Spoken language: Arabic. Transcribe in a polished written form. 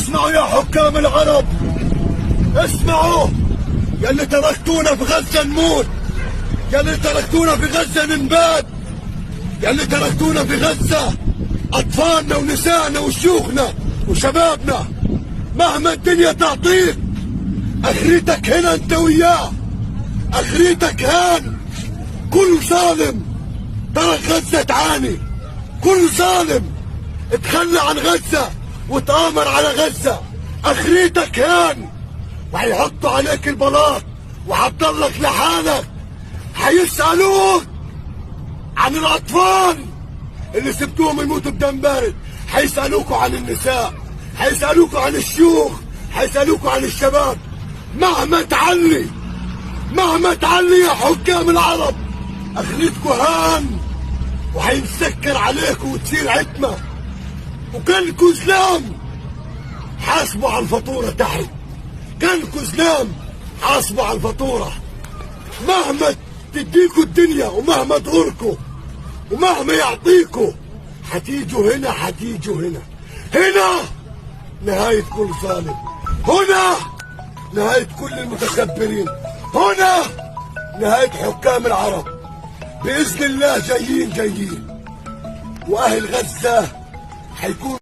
اسمعوا يا حكام العرب، اسمعوا يا اللي تركتونا في غزة نموت، يا اللي تركتونا في غزة ننبات، يا اللي تركتونا في غزة أطفالنا ونسائنا وشيوخنا وشبابنا. مهما الدنيا تعطيك اخرتك هنا انت وياه، اخرتك هان. كل ظالم ترك غزة تعاني، كل ظالم اتخلى عن غزة وتآمر على غزة اخرتك هان. وهيحطوا عليك البلاط وهتضلك لحالك. هيسألوك عن الأطفال اللي سبتوهم يموتوا بدم بارد، هيسألوكوا عن النساء، هيسألوكوا عن الشيوخ، هيسألوكوا عن الشباب. مهما تعلي يا حكام العرب اخرتكوا هان، وهينسكر عليكوا وتصير عتمة. وكلكوا زلام حاسبوا على الفاتورة تحت، كلكوا زلام حاسبوا على الفاتورة. مهما تديكوا الدنيا ومهما تغركوا ومهما يعطيكوا هتيجوا هنا هنا نهاية كل ظالم، هنا نهاية كل المتكبرين، هنا نهاية حكام العرب. بإذن الله جايين، وأهل غزة حيكون